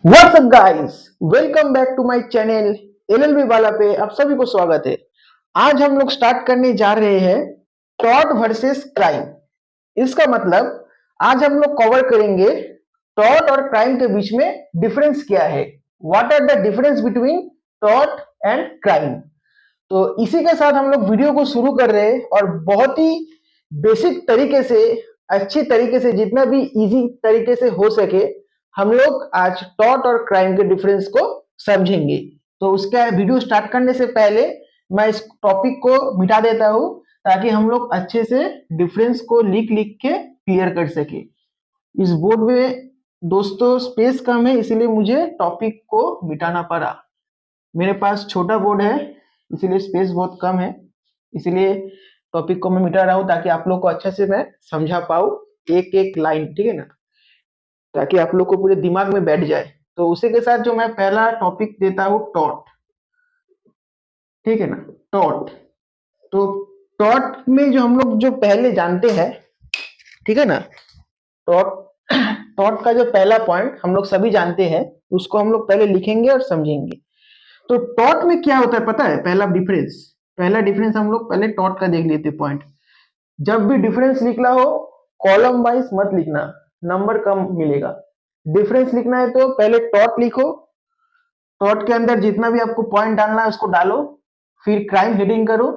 WhatsApp guys, welcome back to my channel LLB वाला पे आप सभी को स्वागत है। आज हम लोग स्टार्ट करने जा रहे हैं टॉर्ट वर्सेस क्राइम। इसका मतलब आज हम लोग कवर करेंगे टॉर्ट और क्राइम के बीच में डिफरेंस क्या है, what are the difference between tort and crime. तो इसी के साथ हम लोग वीडियो को शुरू कर रहे हैं और बहुत ही बेसिक तरीके से, अच्छी तरीके से, जितना भी इजी तरीके से हो सके हम लोग आज टॉर्ट और क्राइम के डिफरेंस को समझेंगे। तो उसका वीडियो स्टार्ट करने से पहले मैं इस टॉपिक को मिटा देता हूं ताकि हम लोग अच्छे से डिफरेंस को लिख लिख के क्लियर कर सके। इस बोर्ड में दोस्तों स्पेस कम है, इसीलिए मुझे टॉपिक को मिटाना पड़ा। मेरे पास छोटा बोर्ड है इसीलिए स्पेस बहुत कम है, इसीलिए टॉपिक को मैं मिटा रहा हूं ताकि आप लोग को अच्छे से मैं समझा पाऊं एक एक लाइन, ठीक है ना, ताकि आप लोग को पूरे दिमाग में बैठ जाए। तो उसी के साथ जो मैं पहला टॉपिक देता हूं टॉट, ठीक है ना, टॉट। तो टॉट में जो हम लोग जो पहले जानते हैं, ठीक है ना, टॉट टॉट का जो पहला पॉइंट हम लोग सभी जानते हैं उसको हम लोग पहले लिखेंगे और समझेंगे। तो टॉट में क्या होता है पता है? पहला डिफरेंस हम लोग पहले टॉट का देख लेते पॉइंट। जब भी डिफरेंस लिखना हो कॉलम वाइज मत लिखना, नंबर कम मिलेगा। डिफरेंस लिखना है तो पहले टॉट लिखो, टॉट के अंदर जितना भी आपको पॉइंट डालना है उसको डालो, फिर क्राइम हेडिंग करो,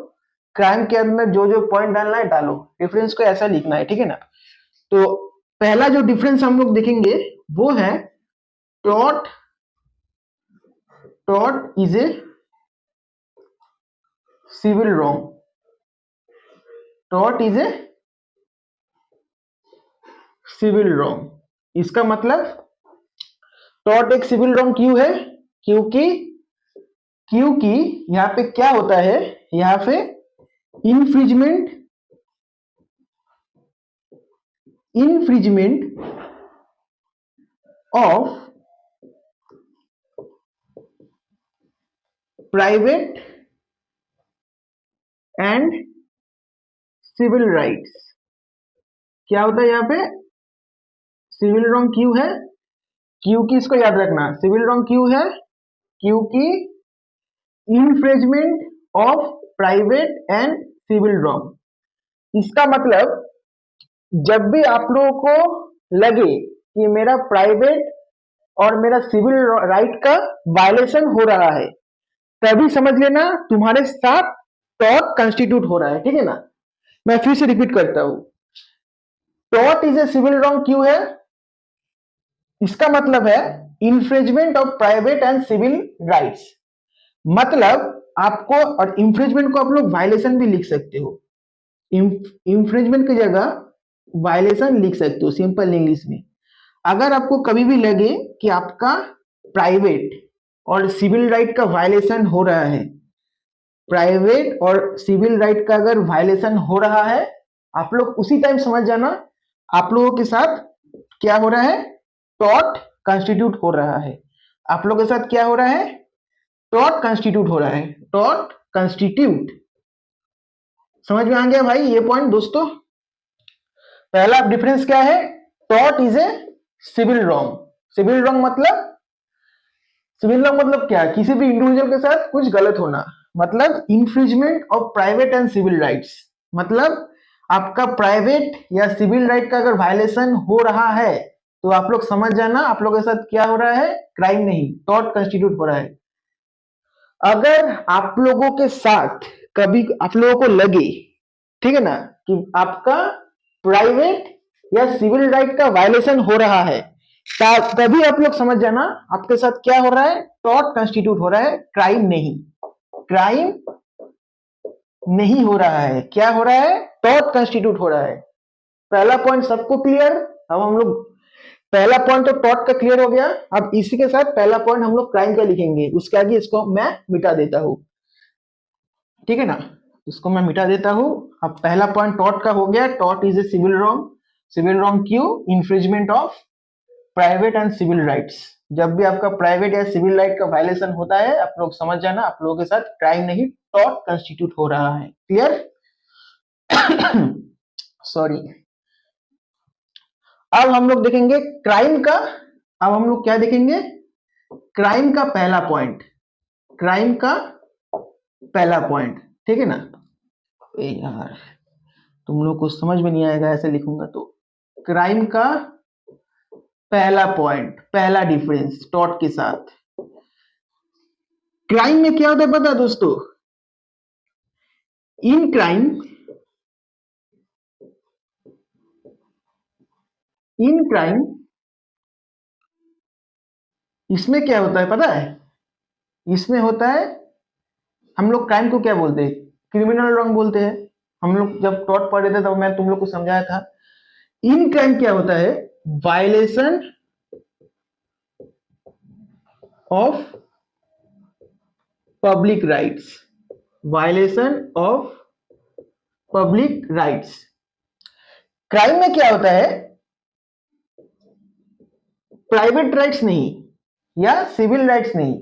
क्राइम के अंदर जो जो पॉइंट डालना है डालो। डिफरेंस को ऐसा लिखना है, ठीक है ना। तो पहला जो डिफरेंस हम लोग देखेंगे वो है taught taught is a civil wrong. Taught is a civil wrong. इसका मतलब टॉट एक सिविल रॉन्ग क्यों है? क्योंकि क्योंकि यहाँ पे क्या होता है, यहाँ पे infringement infringement of private and civil rights. क्या होता है यहाँ पे? सिविल रॉन्ग क्यों है? क्योंकि, इसको याद रखना, सिविल रॉन्ग क्यों है? क्योंकि infringement of private and civil wrong. इसका मतलब जब भी आप लोगों को लगे कि मेरा प्राइवेट और मेरा सिविल राइट का वायलेशन हो रहा है, तभी समझ लेना तुम्हारे साथ टॉर्ट कंस्टिट्यूट हो रहा है, ठीक है ना। मैं फिर से रिपीट करता हूं, tort is a civil wrong क्यों है? इसका मतलब है infringement of private and civil rights. मतलब आपको, और इन्फ्रिजमेंट को आप लोग वायलेशन भी लिख सकते हो, इन्फ्रिजमेंट की जगह वायलेशन लिख सकते हो सिंपल इंग्लिश में। अगर आपको कभी भी लगे कि आपका प्राइवेट और सिविल राइट का वायलेशन हो रहा है, प्राइवेट और सिविल राइट का अगर वायलेशन हो रहा है, आप लोग उसी टाइम समझ जाना आप लोगों के साथ क्या हो रहा है, टॉर्ट कंस्टिट्यूट हो रहा है। आप लोगों के साथ क्या हो रहा है? टॉर्ट कंस्टिट्यूट हो रहा है, टॉर्ट कंस्टिट्यूट। समझ में आ गया भाई ये पॉइंट दोस्तों? पहला डिफरेंस क्या है? Tort is a civil wrong. Civil wrong मतलब, सिविल रॉन्ग मतलब क्या? किसी भी इंडिविजुअल के साथ कुछ गलत होना, मतलब infringement of private and civil rights. मतलब आपका प्राइवेट या सिविल राइट का अगर वायलेशन हो रहा है तो आप लोग समझ जाना आप लोगों के साथ क्या हो रहा है, क्राइम नहीं, टॉर्ट कंस्टिट्यूट हो रहा है। अगर आप लोगों के साथ कभी आप लोगों को लगे, ठीक है ना, कि आपका प्राइवेट या सिविल राइट का वायलेशन हो रहा है, तभी आप लोग समझ जाना आपके साथ क्या हो रहा है, टॉर्ट कंस्टिट्यूट हो रहा है, क्राइम नहीं। क्राइम नहीं हो रहा है, क्या हो रहा है? टॉर्ट कंस्टिट्यूट हो रहा है। पहला पॉइंट सबको क्लियर? अब हम लोग पहला पॉइंट तो टॉर्ट का क्लियर हो गया। अब इसी के साथ पहला पॉइंट हम लोग क्राइम का लिखेंगे, उसके आगे इसको मैं मिटा देता हूं, ठीक है ना। इसको मैं मिटा देता हूं। अब पहला पॉइंट टॉर्ट का हो गया, tort is a civil wrong. Civil wrong क्यों? Infringement of private and civil rights. जब भी आपका प्राइवेट या सिविल राइट का वायलेशन होता है आप लोग समझ जाना आप लोगों के साथ क्राइम नहीं, टॉर्ट कंस्टिट्यूट हो रहा है। क्लियर? सॉरी। अब हम लोग देखेंगे क्राइम का। अब हम लोग क्या देखेंगे? क्राइम का पहला पॉइंट, क्राइम का पहला पॉइंट, ठीक है ना। ए यार, तुम लोग को समझ में नहीं आएगा ऐसे लिखूंगा तो। क्राइम का पहला पॉइंट, पहला डिफरेंस टॉट के साथ। क्राइम में क्या होता है पता है दोस्तों? इन क्राइम, इन क्राइम, इसमें क्या होता है पता है? इसमें होता है, हम लोग क्राइम को क्या बोलते हैं? क्रिमिनल रॉन्ग बोलते हैं। हम लोग जब टॉट पढ़ रहे थे तब मैं तुम लोग को समझाया था। इन क्राइम क्या होता है? Violation of public rights, violation of public rights. Crime में क्या होता है? प्राइवेट राइट्स नहीं या सिविल राइट्स नहीं।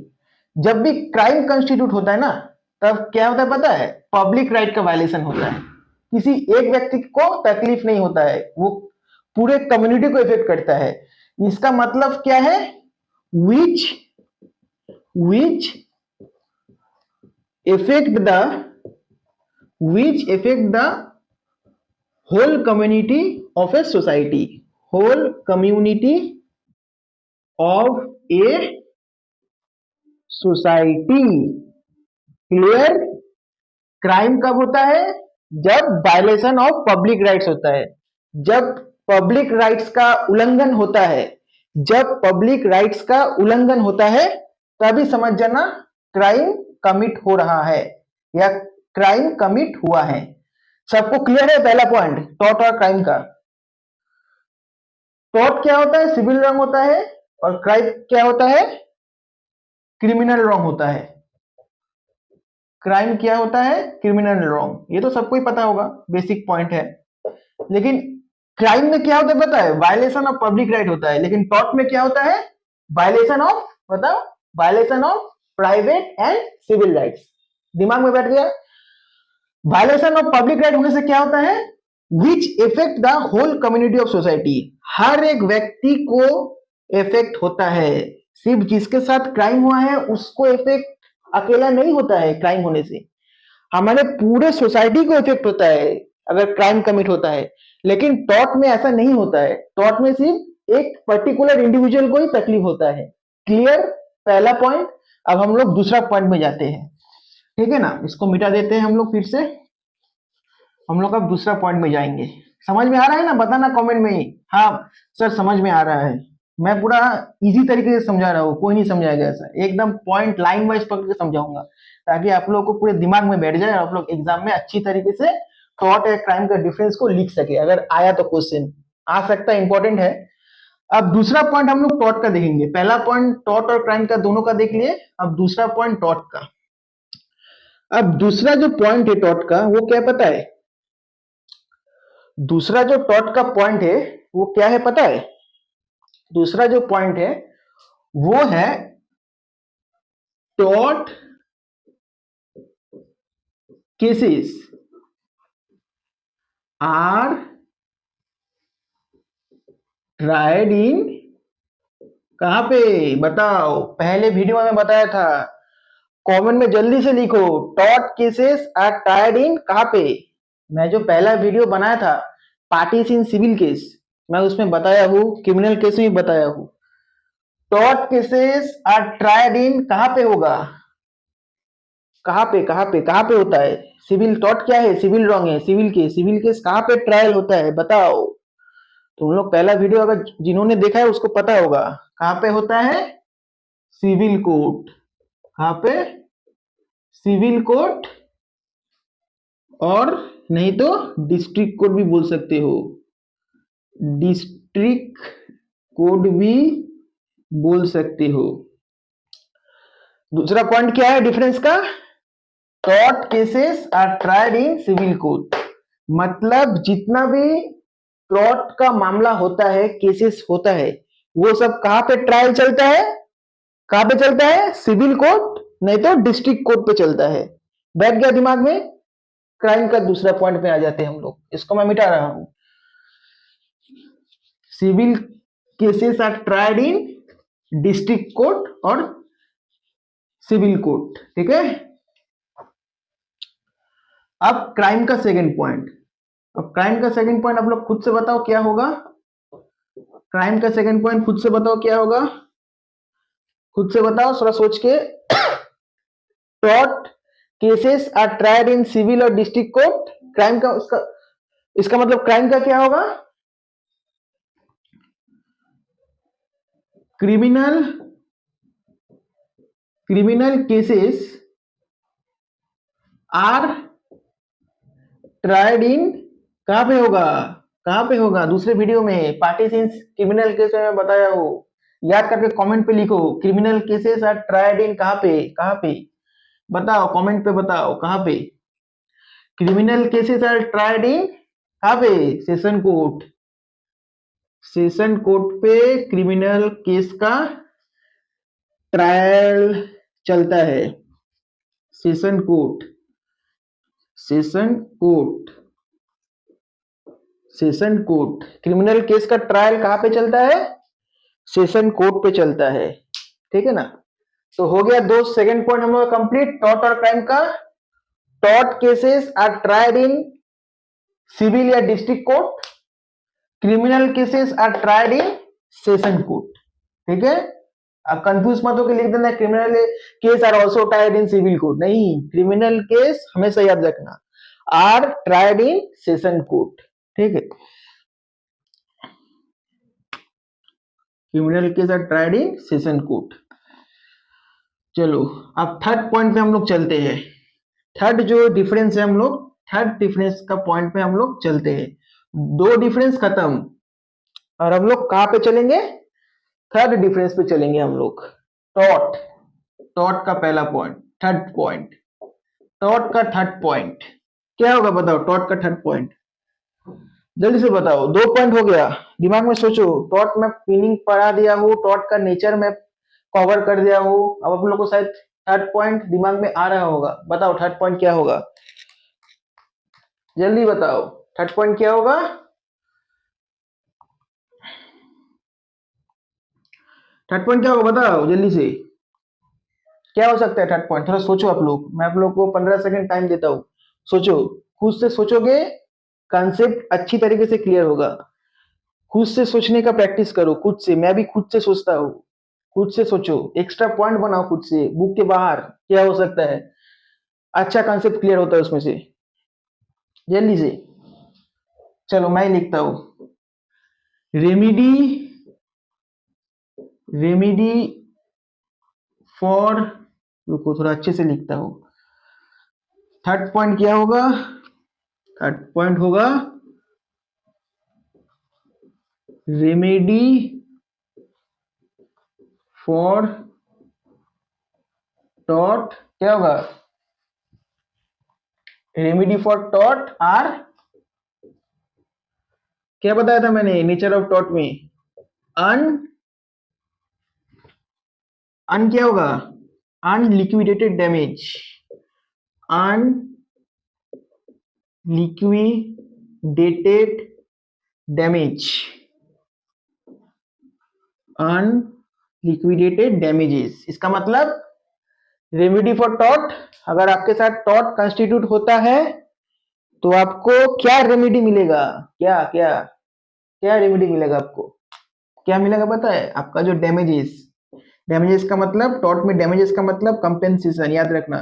जब भी क्राइम कंस्टिट्यूट होता है ना, तब क्या होता है पता है? पब्लिक राइट का वायलेशन होता है। किसी एक व्यक्ति को तकलीफ नहीं होता है, वो पूरे कम्युनिटी को इफेक्ट करता है। इसका मतलब क्या है? विच affect the whole community of a society, whole community of a society। Clear? Crime कब होता है? जब वायलेशन ऑफ पब्लिक राइट्स होता है, जब पब्लिक राइट्स का उल्लंघन होता है, जब पब्लिक राइट्स का उल्लंघन होता है तभी समझ जाना क्राइम कमिट हो रहा है या क्राइम कमिट हुआ है। सबको क्लियर है पहला पॉइंट टॉट और क्राइम का? टॉट क्या होता है? सिविल रॉन्ग होता है, और क्राइम क्या होता है? क्रिमिनल रॉन्ग होता है। क्राइम क्या होता है? Criminal wrong. ये तो सबको ही पता होगा, बेसिक पॉइंट है। लेकिन क्राइम में क्या होता है पता है? वायलेशन ऑफ पब्लिक राइट होता है। लेकिन टॉट में क्या होता है? वायलेशन ऑफ, बताओ, violation of private and civil rights. दिमाग में बैठ गया? वायलेशन ऑफ पब्लिक राइट होने से क्या होता है? Which effect the whole community of society. हर एक व्यक्ति को इफेक्ट होता है। सिर्फ जिसके साथ क्राइम हुआ है उसको इफेक्ट अकेला नहीं होता है। क्राइम होने से हमारे पूरे सोसाइटी को इफेक्ट होता है अगर क्राइम कमिट होता है। लेकिन टॉट में ऐसा नहीं होता है। टॉट में सिर्फ एक पर्टिकुलर इंडिविजुअल को ही तकलीफ होता है। क्लियर? पहला पॉइंट। अब हम लोग दूसरा पॉइंट में जाते हैं, ठीक है ना। इसको मिटा देते हैं हम लोग, फिर से हम लोग अब दूसरा पॉइंट में जाएंगे। समझ में आ रहा है ना? बताना कमेंट में ही, हाँ सर समझ में आ रहा है। मैं पूरा इजी तरीके से समझा रहा हूँ, कोई नहीं समझाएगा ऐसा। एकदम पॉइंट लाइन वाइज पकड़ के समझाऊंगा ताकि आप लोगों को पूरे दिमाग में बैठ जाए और आप लोग एग्जाम में अच्छी तरीके से थॉट और क्राइम का डिफरेंस को लिख सके। अगर आया तो क्वेश्चन आ सकता है, इंपॉर्टेंट है। अब दूसरा पॉइंट हम लोग टॉट का देखेंगे। पहला पॉइंट टॉट और क्राइम का दोनों का देख लिए, अब दूसरा पॉइंट टॉट का। अब दूसरा जो पॉइंट है टॉट का वो क्या पता है? दूसरा जो टॉट का पॉइंट है वो क्या है पता है? दूसरा जो पॉइंट है वो है टॉट केसेस आर ट्राइड इन, कहां पे बताओ? पहले वीडियो में बताया था, कमेंट में जल्दी से लिखो। टॉट केसेस आर ट्राइड इन कहां पे? मैं जो पहला वीडियो बनाया था पार्टीज इन सिविल केस, मैं उसमें बताया हूं, क्रिमिनल केस में बताया हूं। टॉट केसेस आर ट्राइड इन कहां पे होगा? कहां पे, कहां पे, कहां पे होता है? सिविल। टॉट क्या है? सिविल रॉन्ग है। सिविल केस कहां पे ट्रायल होता है बताओ? तुम लोग पहला वीडियो अगर जिन्होंने देखा है उसको पता होगा कहां पे होता है? Civil court. कहां पे? सिविल कोर्ट, और नहीं तो डिस्ट्रिक्ट कोर्ट भी बोल सकते हो। डिस्ट्रिक्ट कोर्ट भी बोल सकते हो। दूसरा पॉइंट क्या है डिफरेंस का? टॉट cases are tried in civil court, मतलब जितना भी प्लॉट का मामला होता है, केसेस होता है, वो सब कहां पे ट्रायल चलता है? कहां पे चलता है? सिविल कोर्ट, नहीं तो डिस्ट्रिक्ट कोर्ट पे चलता है। बैठ गया दिमाग में? क्राइम का दूसरा पॉइंट पे आ जाते हैं हम लोग। इसको मैं मिटा रहा हूं। Civil cases are tried in district court और सिविल कोड, ठीक है। अब क्राइम का सेकंड पॉइंट, अब क्राइम का सेकंड पॉइंट आप लोग खुद से बताओ क्या होगा। क्राइम का सेकंड पॉइंट खुद से बताओ क्या होगा, खुद से बताओ थोड़ा सोच के। टॉट cases are tried in civil और डिस्ट्रिक्ट कोर्ट। क्राइम का उसका इसका मतलब क्राइम का क्या होगा, criminal cases are tried in, कहां पे होगा, कहां पे होगा, दूसरे वीडियो में पार्टीशंस क्रिमिनल केस में बताया हो, याद करके कमेंट पे लिखो। Criminal cases are tried in कहां पे, कहां पे बताओ, कमेंट पे बताओ कहां पे। Criminal cases are tried in कहां पे, सेशन कोर्ट। सेशन कोर्ट पे क्रिमिनल केस का ट्रायल चलता है। Session court, session court, session court. Criminal case का ट्रायल कहां पे चलता है, सेशन कोर्ट पे चलता है, ठीक है ना। तो हो गया दो सेकंड पॉइंट हम लोग कंप्लीट टॉट और क्राइम का। टॉट cases are tried in civil या district court, criminal cases are tried in session court, ठीक है। अब कंफ्यूज मत होकर लिख देना criminal case are also tried in civil court, नहीं, क्रिमिनल केस हमेशा याद रखना are tried in session court, ठीक है। Criminal case are tried in session court. चलो अब थर्ड पॉइंट पे हम लोग चलते हैं। थर्ड जो डिफरेंस है हम लोग थर्ड डिफरेंस का पॉइंट पे हम लोग चलते हैं। दो डिफरेंस खत्म और हम लोग कहां पे चलेंगे, थर्ड डिफरेंस पे चलेंगे हम लोग। टॉट, टॉट का पहला पॉइंट, थर्ड पॉइंट, टॉट का थर्ड पॉइंट क्या होगा बताओ। टॉट का थर्ड पॉइंट जल्दी से बताओ, दो पॉइंट हो गया, दिमाग में सोचो। टॉट में मीनिंग पढ़ा दिया हूं, टॉट का नेचर में कवर कर दिया हूं। अब आप लोग को शायद थर्ड पॉइंट दिमाग में आ रहा होगा, बताओ थर्ड पॉइंट क्या होगा, जल्दी बताओ थर्ड पॉइंट क्या होगा। थर्ड पॉइंट क्या होगा बताओ जल्दी से, क्या हो सकता है थर्ड पॉइंट, थोड़ा सोचो आप लोग। मैं आप लोग को 15 सेकंड टाइम देता हूं, सोचो, खुद से सोचोगे कंसेप्ट अच्छी तरीके से क्लियर होगा। खुद से सोचने का प्रैक्टिस करो, खुद से, मैं भी खुद से सोचता हूँ। खुद से सोचो, एक्स्ट्रा पॉइंट बनाओ खुद से, बुक के बाहर क्या हो सकता है, अच्छा कंसेप्ट क्लियर होता है उसमें से, जल्दी से। चलो मैं लिखता हूं, रेमिडी, रेमिडी फॉर, रुको थोड़ा अच्छे से लिखता हूं। थर्ड पॉइंट क्या होगा, थर्ड पॉइंट होगा रेमेडी फॉर टॉट, क्या होगा, रेमेडी फॉर टॉट आर, क्या बताया था मैंने नेचर ऑफ टॉट में, अन, अन क्या होगा, unliquidated damage, unliquidated damage, unliquidated damages. इसका मतलब रेमेडी फॉर टॉट, अगर आपके साथ टॉट कंस्टिट्यूट होता है तो आपको क्या रेमेडी मिलेगा, क्या क्या क्या रेमेडी मिलेगा आपको, क्या मिलेगा पता है, आपका जो डैमेजेस, डैमेजेस का मतलब टॉट में डैमेजेस का मतलब कंपेंसेशन, याद रखना,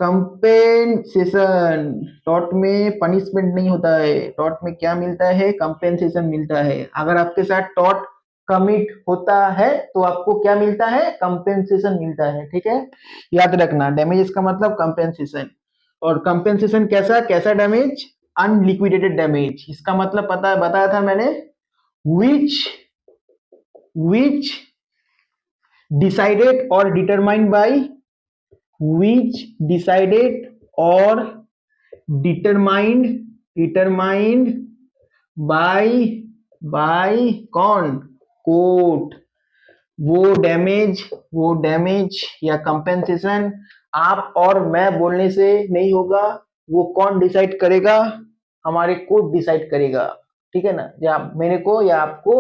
कंपेंसेशन। टॉट में पनिशमेंट नहीं होता है, टॉट में क्या मिलता है, कंपेंसेशन मिलता है। अगर आपके साथ टॉट कमिट होता है तो आपको क्या मिलता है, कंपेंसेशन मिलता है, ठीक है, याद रखना। डैमेजेस का मतलब कंपेंसेशन, और कंपेंसेशन कैसा, कैसा डैमेज, अनलिक्विडेटेड डैमेज। इसका मतलब पता है, बताया था मैंने, विच विच decided or determined by, which decided or determined by कौन, कोर्ट। वो डैमेज या कंपेंसेशन आप और मैं बोलने से नहीं होगा, वो कौन डिसाइड करेगा, हमारे कोर्ट डिसाइड करेगा, ठीक है ना, या मेरे को या आपको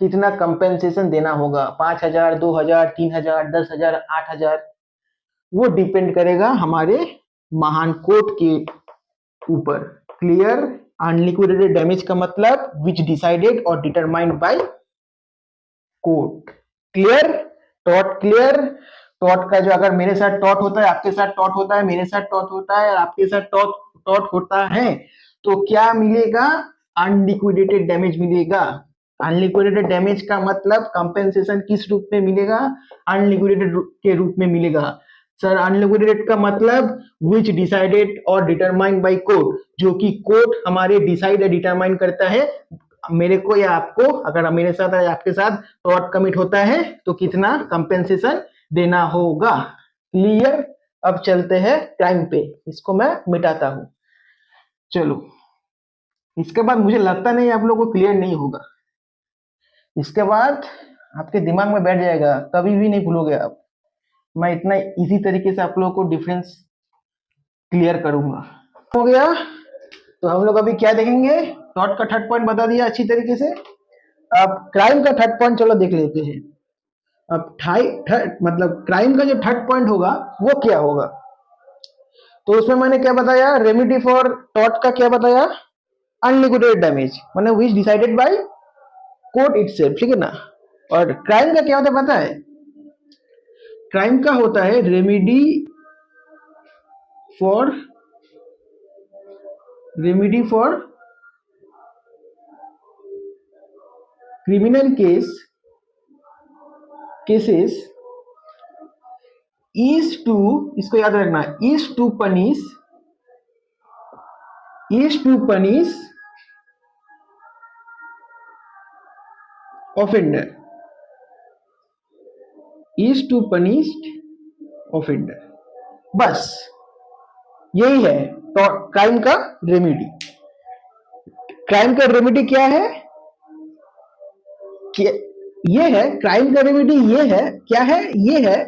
कितना कंपेंसेशन देना होगा, 5,000, 2,000, 3,000, 10,000, 8,000, वो डिपेंड करेगा हमारे महान कोर्ट के ऊपर। क्लियर? अनलिक्विडेटेड डैमेज का मतलब विच डिसाइडेड और determined by court. Clear? Taught clear? Taught का जो अगर मेरे साथ टॉट होता है, आपके साथ टॉट होता है, मेरे साथ टॉट होता है और आपके साथ टॉट टॉट होता है, तो क्या मिलेगा? अनलिक्विडेटेड डैमेज मिलेगा। अनलिक्विडेटेड डैमेज का मतलब कंपेंसेशन किस रूप में मिलेगा? अनलिक्विडेटेड के रूप में मिलेगा। सर अनलिक्विडेटेड का मतलब विच डिसाइडेड और डिटरमाइंड बाय कोर्ट, जो कि कोर्ट हमारे डिसाइड या डिटरमाइन करता है मेरे को या आपको, अगर मेरे साथ या आपके साथ टॉट कमिट होता है तो कितना कंपेंसेशन देना होगा। क्लियर? अब चलते हैं क्राइम पे, इसको मैं मिटाता हूं। चलो, इसके बाद मुझे लगता नहीं आप लोगों को क्लियर नहीं होगा, इसके बाद आपके दिमाग में बैठ जाएगा, कभी भी नहीं भूलोगे आप। मैं इतना इजी तरीके से आप लोगों को डिफरेंस क्लियर करूंगा। हो गया? तो हम लोग अभी क्या देखेंगे? टॉट का थर्ड पॉइंट बता दिया अच्छी तरीके से। अब क्राइम का थर्ड पॉइंट चलो देख लेते हैं। अब मतलब क्राइम का जो थर्ड पॉइंट होगा वो क्या होगा? तो उसमें मैंने क्या बताया? रेमेडी फॉर टॉट का क्या बताया? अनलिक्विडेटेड डैमेज, मतलब विच डिसाइडेड बाय कोर्ट इटसेल्फ, ठीक है ना। और क्राइम का क्या होता है पता है? क्राइम का होता है for remedy for criminal cases is to, इसको याद रखना, is to punish offender, is to punish offender। बस यही है तो क्राइम का रेमेडी। क्राइम का रेमेडी क्या है? ये है क्राइम का रेमेडी, ये है क्या है? ये है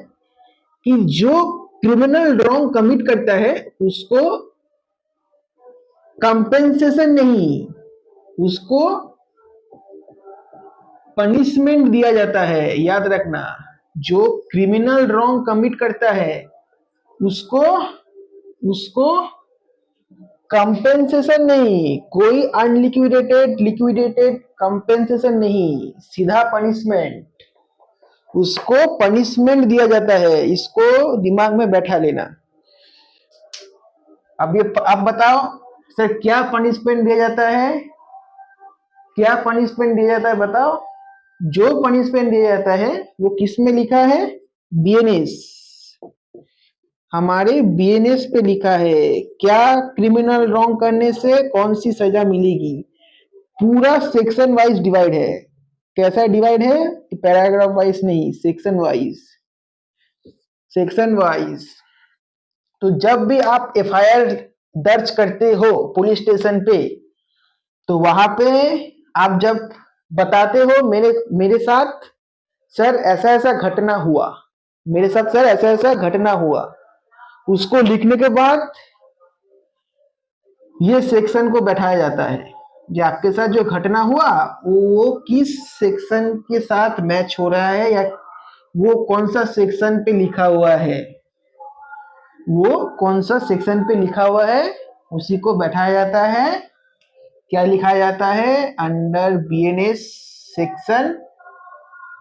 कि जो क्रिमिनल रॉन्ग कमिट करता है उसको कंपेंसेशन नहीं, उसको पनिशमेंट दिया जाता है। याद रखना, जो क्रिमिनल रॉन्ग कमिट करता है उसको उसको कंपेंसेशन नहीं, कोई अनलिक्विडेटेड लिक्विडेटेड कंपेंसेशन नहीं, सीधा पनिशमेंट, उसको पनिशमेंट दिया जाता है। इसको दिमाग में बैठा लेना। अब ये आप बताओ सर, क्या पनिशमेंट दिया जाता है? क्या पनिशमेंट दिया जाता है बताओ? जो पनिशमेंट दिया जाता है वो किस में लिखा है? बीएनएस, हमारे बीएनएस पे लिखा है क्या क्रिमिनल रॉन्ग करने से कौन सी सजा मिलेगी। पूरा सेक्शन वाइज डिवाइड है। कैसा डिवाइड है? पैराग्राफ वाइज नहीं, सेक्शन वाइज, सेक्शन वाइज। तो जब भी आप एफआईआर दर्ज करते हो पुलिस स्टेशन पे, तो वहां पे आप जब बताते हो मेरे मेरे साथ सर ऐसा ऐसा घटना हुआ, मेरे साथ सर ऐसा ऐसा घटना हुआ, उसको लिखने के बाद ये सेक्शन को बैठाया जाता है कि आपके साथ जो घटना हुआ वो किस सेक्शन के साथ मैच हो रहा है, या वो कौन सा सेक्शन पे लिखा हुआ है, वो कौन सा सेक्शन पे लिखा हुआ है, उसी को बैठाया जाता है। क्या लिखा जाता है? अंडर बीएनएस सेक्शन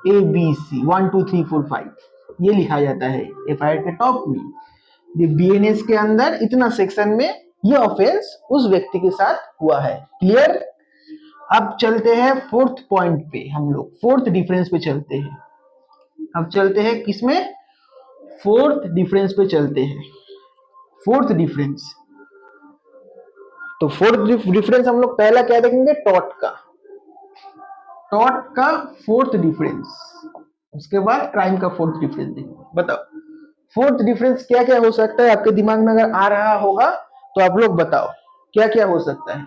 ABC 1 2 3 4 5, ये लिखा जाता है एफआईआर के टॉप में। ये बीएनएस के अंदर इतना सेक्शन में ये ऑफेंस उस व्यक्ति के साथ हुआ है। क्लियर? अब चलते हैं फोर्थ पॉइंट पे, हम लोग फोर्थ डिफरेंस पे चलते हैं। अब चलते हैं किसमें? फोर्थ डिफरेंस पे चलते हैं। फोर्थ डिफरेंस, तो फोर्थ डिफरेंस हम लोग पहला क्या देखेंगे? टॉट का, टॉट का फोर्थ डिफरेंस, उसके बाद क्राइम का फोर्थ डिफरेंस देखेंगे। बताओ फोर्थ डिफरेंस क्या क्या हो सकता है? आपके दिमाग में अगर आ रहा होगा तो आप लोग बताओ क्या क्या हो सकता है,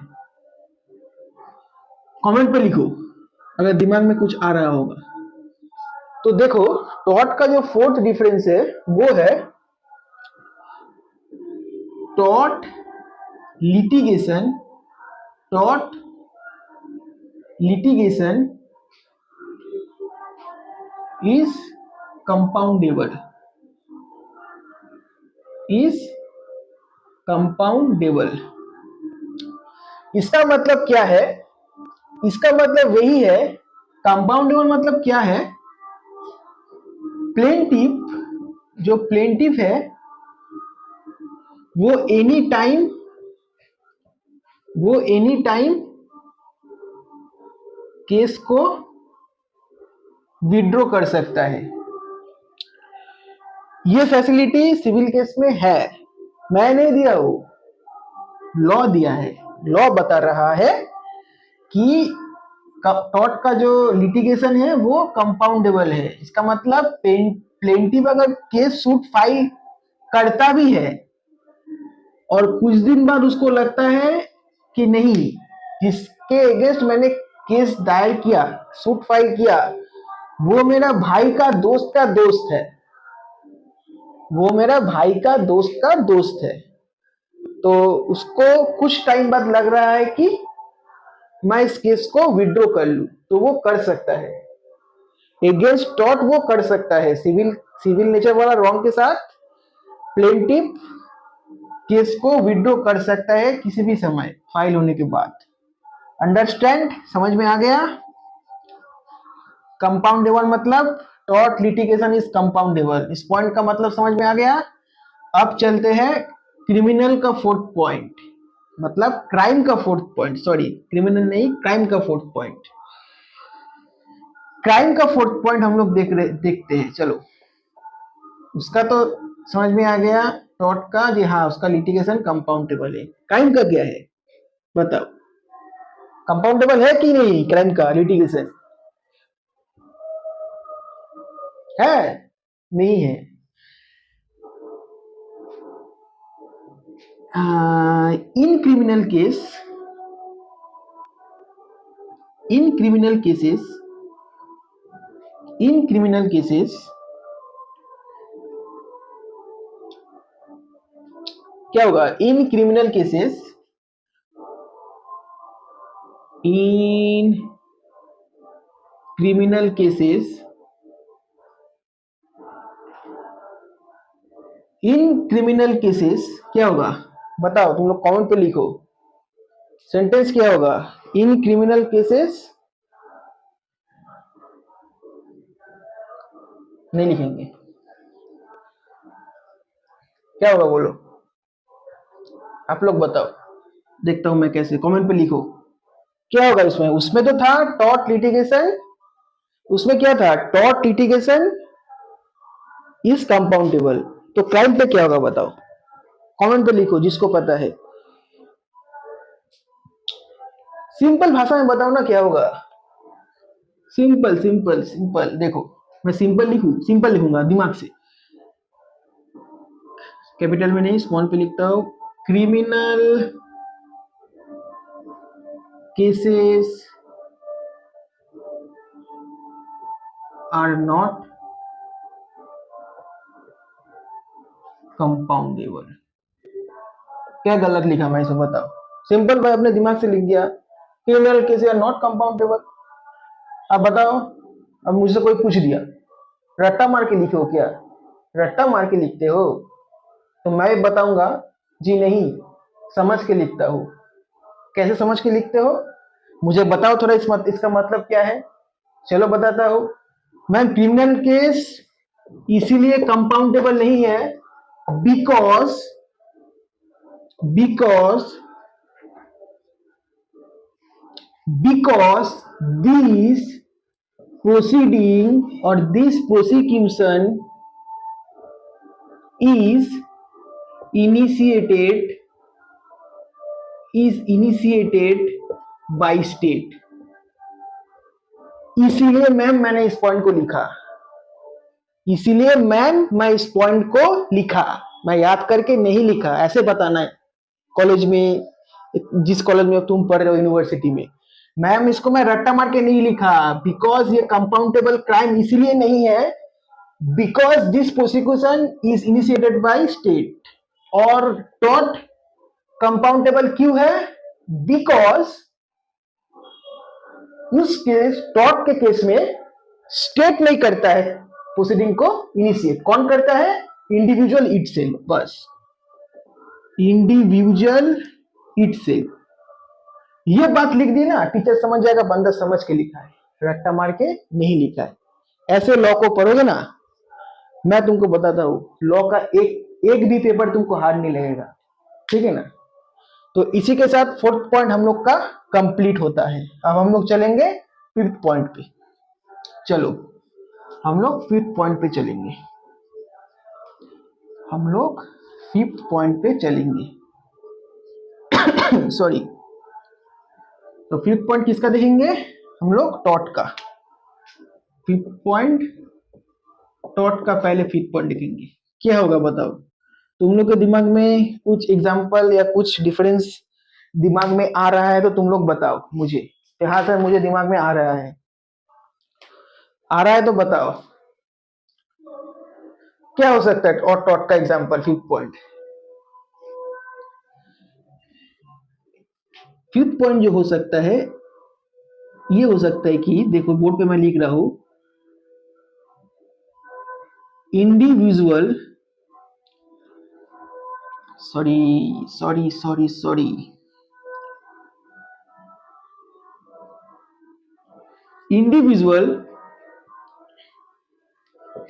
कमेंट पे लिखो अगर दिमाग में कुछ आ रहा होगा। तो देखो, टॉट का जो फोर्थ डिफरेंस है वो है taught litigation, taught litigation is compoundable, is compoundable. इसका मतलब क्या है? इसका मतलब यही है, कंपाउंडेबल मतलब क्या है? प्लेंटिफ, जो प्लेंटिफ है वो एनी टाइम, वो एनी टाइम केस को विड्रॉ कर सकता है। ये फैसिलिटी सिविल केस में है, मैं नहीं दिया हूं, लॉ दिया है। लॉ बता रहा है कि टॉर्ट का जो लिटिगेशन है वो कंपाउंडेबल है। इसका मतलब प्लेंटिव अगर केस सूट फाइल करता भी है और कुछ दिन बाद उसको लगता है कि नहीं, जिसके अगेंस्ट मैंने केस दायर किया, सूट फाइल किया, वो मेरा भाई का दोस्त है, वो मेरा भाई का दोस्त है, तो उसको कुछ टाइम बाद लग रहा है कि मैं इस केस को विड्रॉ कर लूं, तो वो कर सकता है। अगेंस्ट टॉर्ट वो कर सकता है, सिविल नेचर वाला रॉन्ग के साथ प्लेंटिव केस को विड्रॉ कर सकता है किसी भी समय फाइल होने के बाद। अंडरस्टैंड? समझ में आ गया? कंपाउंडेबल मतलब टॉर्ट लिटिगेशन इज कंपाउंडेबल, इस पॉइंट का मतलब समझ में आ गया। अब चलते हैं क्रिमिनल का फोर्थ पॉइंट, मतलब क्राइम का फोर्थ पॉइंट, सॉरी क्रिमिनल नहीं, क्राइम का फोर्थ पॉइंट। क्राइम का फोर्थ पॉइंट हम लोग देखते हैं। चलो, उसका तो समझ में आ गया, टॉर्ट का जी हाँ, उसका लिटिगेशन कंपाउंडेबल है। क्राइम का क्या है बताओ? कंपाउंडेबल है कि नहीं क्राइम का लिटिगेशन? है? नहीं है। In criminal case, in criminal cases, in criminal cases क्या होगा? In criminal cases, in criminal cases, in criminal cases क्या होगा बताओ? तुम लोग कमेंट पे लिखो, सेंटेंस क्या होगा? इन क्रिमिनल केसेस नहीं लिखेंगे, क्या होगा बोलो? आप लोग बताओ, देखता हूं मैं कैसे, कमेंट पे लिखो क्या होगा इसमें। उसमें तो था टॉर्ट लिटिगेशन, उसमें क्या था? Tort litigation is compoundable. तो क्राइम पे क्या होगा बताओ? कमेंट पे लिखो जिसको पता है। सिंपल भाषा में बताओ ना क्या होगा। सिंपल सिंपल सिंपल, देखो मैं सिंपल सिंपल लिखूंगा दिमाग से, कैपिटल में नहीं, स्मॉल पे लिखता हूं। Criminal cases are not compoundable. क्या गलत लिखा मैं, इसे बताओ? सिंपल, मैं अपने दिमाग से लिख दिया, criminal cases are not compoundable. अब बताओ, अब मुझसे कोई पूछ दिया रट्टा मार के लिखे हो क्या, रट्टा मार के लिखते हो, तो मैं बताऊंगा जी नहीं, समझ के लिखता हूँ। कैसे समझ के लिखते हो मुझे बताओ थोड़ा, इसका मतलब क्या है? चलो बताता हूँ। मैम, क्रिमिनल केस इसीलिए कंपाउंडेबल नहीं है because, because because this proceeding or this prosecution is initiated, is initiated by state। इसीलिए मैम मैंने इस पॉइंट को लिखा, इसीलिए मैम मैं इस पॉइंट को लिखा, मैं याद करके नहीं लिखा, ऐसे बताना है कॉलेज में, जिस कॉलेज में तुम पढ़ रहे हो यूनिवर्सिटी में। मैम इसको मैं रट्टा मार के नहीं लिखा, बिकॉज ये कंपाउंडेबल क्राइम इसीलिए नहीं है because this prosecution is initiated by state. और टॉर्ट कंपाउंडेबल क्यों है? बिकॉज उस केस, टॉर्ट के केस में स्टेट नहीं करता है प्रोसीडिंग को इनिशिएट, कौन करता है? इंडिविजुअल इटसेल्फ, बस इंडिविजुअल इटसेल्फ। ये बात लिख दी ना, टीचर समझ जाएगा बंदा समझ के लिखा है, रट्टा मार के नहीं लिखा है। ऐसे लॉ को पढ़ोगे ना, मैं तुमको बताता हूँ, लॉ का एक एक भी पेपर तुमको हार्ड नहीं लगेगा, ठीक है ना। तो इसी के साथ फोर्थ पॉइंट हम लोग का कंप्लीट होता है। अब हम लोग चलेंगे फिफ्थ पॉइंट पे। चलो हम लोग फिफ्थ पॉइंट पे चलेंगे, हम लोग फिफ्थ पॉइंट पे चलेंगे। सॉरी, तो फिफ्थ पॉइंट किसका देखेंगे हम लोग? टॉट का। फिफ्थ पॉइंट टॉट का पहले फिफ्थ पॉइंट देखेंगे, क्या होगा बताओ? तुम लोग के दिमाग में कुछ एग्जांपल या कुछ डिफरेंस दिमाग में आ रहा है तो तुम लोग बताओ मुझे। यहाँ से मुझे दिमाग में आ रहा है, आ रहा है तो बताओ क्या हो सकता है। और टॉट का example fifth point, fifth point जो हो सकता है, ये हो सकता है कि देखो बोर्ड पे मैं लिख रहा हूं, individual sorry sorry sorry sorry individual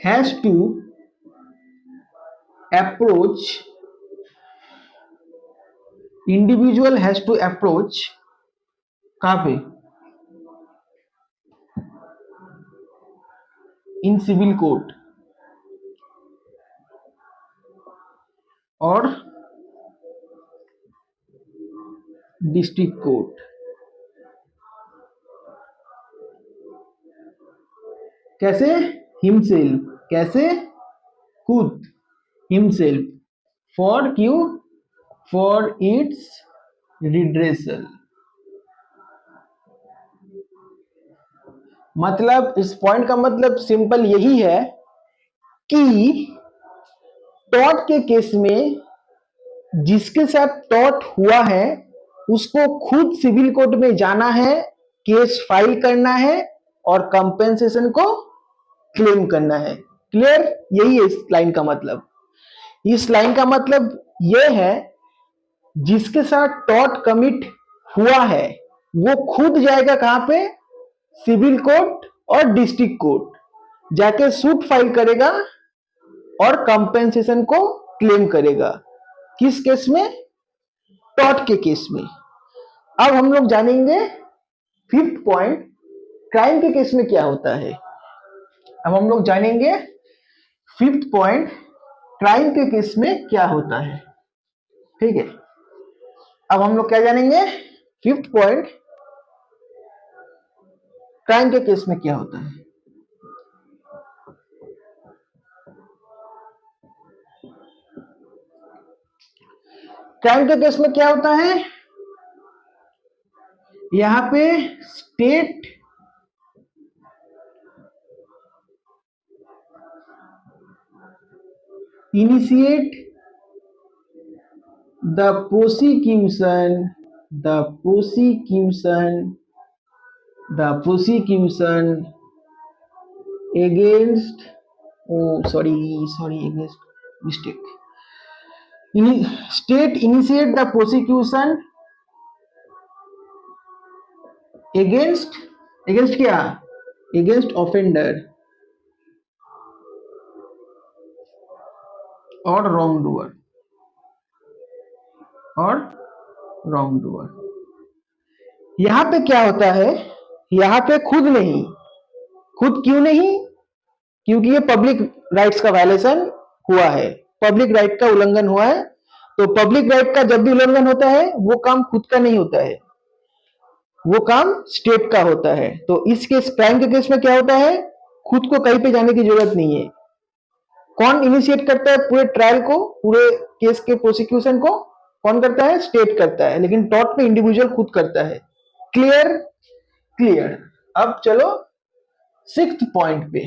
has to approach individual has to approach कहाँ पे? इन सिविल कोर्ट और डिस्ट्रिक्ट कोर्ट। कैसे? हिमसेल्फ, कैसे? खुद, हिमसेल्फ, फॉर क्यों? For its redressal. मतलब इस पॉइंट का मतलब सिंपल यही है कि टॉट के केस में जिसके साथ टॉट हुआ है उसको खुद सिविल कोर्ट में जाना है, केस फाइल करना है और कंपेंसेशन को क्लेम करना है। क्लियर? यही है इस लाइन का मतलब। इस लाइन का मतलब यह है जिसके साथ टॉट कमिट हुआ है वो खुद जाएगा कहां पे? सिविल कोर्ट और डिस्ट्रिक्ट कोर्ट जाके सूट फाइल करेगा और कंपेंसेशन को क्लेम करेगा। किस केस में? टॉट के केस में। अब हम लोग जानेंगे फिफ्थ पॉइंट, क्राइम के केस में क्या होता है। अब हम लोग जानेंगे फिफ्थ पॉइंट, क्राइम के केस में क्या होता है। ठीक है, अब हम लोग क्या जानेंगे? फिफ्थ पॉइंट, क्राइम के केस में क्या होता है। क्राइम के केस में क्या होता है? यहां पे state initiate the prosecution against, oh sorry against mistake, state initiate the prosecution against क्या? against offender और wrongdoer। यहां पे क्या होता है? यहां पे खुद नहीं, खुद क्यों नहीं? क्योंकि ये पब्लिक राइट्स का वायलेशन हुआ है, पब्लिक राइट का उल्लंघन हुआ है। तो पब्लिक राइट का जब भी उल्लंघन होता है वो काम खुद का नहीं होता है, वो काम स्टेट का होता है। तो इस केस, क्राइम के केस में क्या होता है? खुद को कहीं पे जाने की जरूरत नहीं है। कौन इनिशिएट करता है पूरे ट्रायल को, पूरे केस के प्रोसिक्यूशन को? कौन करता है? स्टेट करता है। लेकिन टॉट पे इंडिविजुअल खुद करता है। क्लियर? क्लियर। अब चलो सिक्स्थ पॉइंट पे,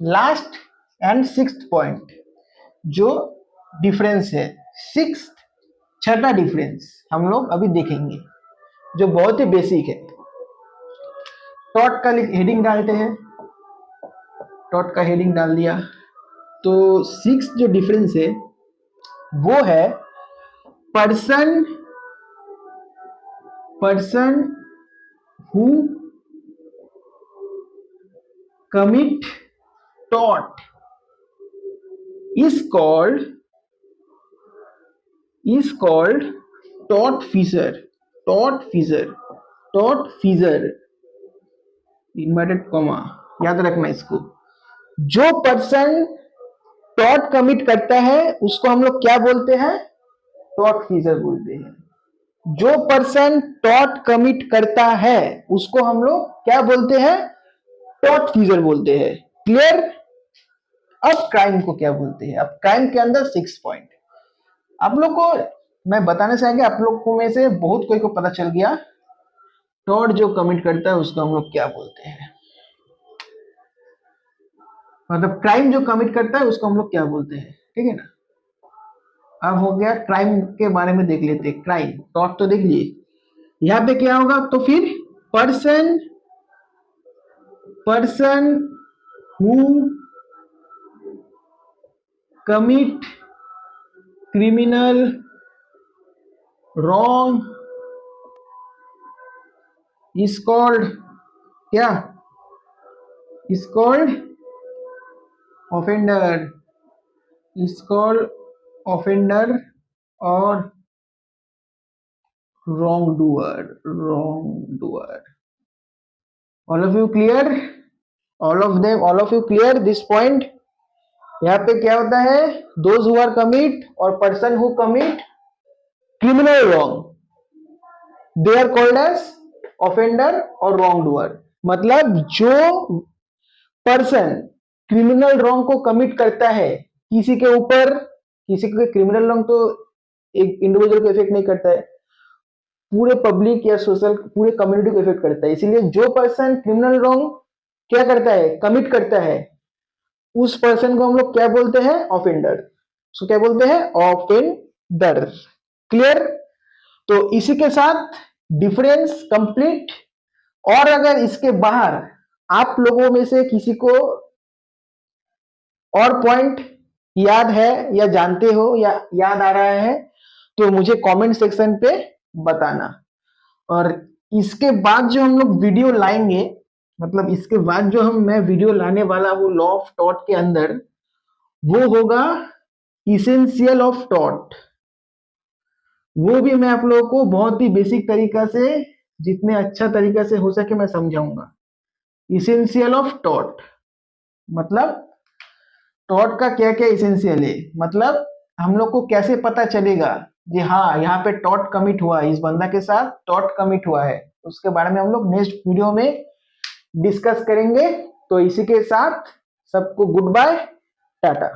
लास्ट एंड सिक्स्थ पॉइंट जो डिफरेंस है, सिक्स्थ छठा डिफरेंस हम लोग अभी देखेंगे जो बहुत ही बेसिक है। टॉट का हेडिंग डालते हैं, टॉट का हेडिंग डाल दिया। तो 6 जो डिफरेंस है वो है पर्सन हु कमिट टॉट is called tortfeasor inverted comma, याद रखना इसको। जो पर्सन टॉट कमिट करता है उसको हम लोग क्या बोलते हैं? टॉट फिशर बोलते हैं। जो पर्सन टॉट कमिट करता है उसको हम लोग क्या बोलते हैं? टॉट फिशर बोलते हैं। क्लियर? अब क्राइम को क्या बोलते हैं? अब क्राइम के अंदर 6 पॉइंट आप लोग को मैं बताना चाहेंगे। आप लोग को में से बहुत कोई को पता चल गया टॉट जो कमिट करता है उसको हम लोग क्या बोलते हैं, मतलब क्राइम जो कमिट करता है उसको हम लोग क्या बोलते हैं। ठीक है ना? अब हो गया क्राइम के बारे में देख लेते हैं। क्राइम टॉट तो देख लिए, यहाँ पे क्या होगा? तो फिर person who commit criminal wrong is called क्या? इज कॉल्ड ऑफेंडर और wrongdoer. All of you clear? all of you clear this point? यहाँ पे क्या होता है? those who are commit और person who commit criminal wrong, they are called as offender और wrongdoer। मतलब जो पर्सन क्रिमिनल रॉन्ग को कमिट करता है किसी के ऊपर, किसी के क्रिमिनल रॉन्ग तो एक इंडिविजुअल को इफेक्ट नहीं करता है, पूरे पब्लिक या सोशल पूरे कम्युनिटी को इफेक्ट करता है। इसीलिए जो पर्सन क्रिमिनल रॉन्ग क्या करता है? कमिट करता है, उस पर्सन को हम लोग क्या बोलते हैं? ऑफेंडर। उसको क्या बोलते हैं? ऑफेंडर। क्लियर? तो इसी के साथ डिफरेंस कंप्लीट। और अगर इसके बाहर आप लोगों में से किसी को और पॉइंट याद है या जानते हो या याद आ रहा है तो मुझे कमेंट सेक्शन पे बताना। और इसके बाद जो हम लोग वीडियो लाएंगे, मतलब इसके बाद जो मैं वीडियो लाने वाला हूँ लॉ ऑफ टॉट के अंदर, वो होगा इसेंशियल ऑफ टॉट। वो भी मैं आप लोगों को बहुत ही बेसिक तरीका से, जितने अच्छा तरीका से हो सके मैं समझाऊंगा। इसेंशियल ऑफ टॉट मतलब टॉट का क्या क्या इसेंशियल है, मतलब हम लोग को कैसे पता चलेगा कि हाँ यहाँ पे टॉट कमिट हुआ है, इस बंदा के साथ टॉट कमिट हुआ है। उसके बारे में हम लोग नेक्स्ट वीडियो में डिस्कस करेंगे। तो इसी के साथ सबको गुड बाय, टाटा।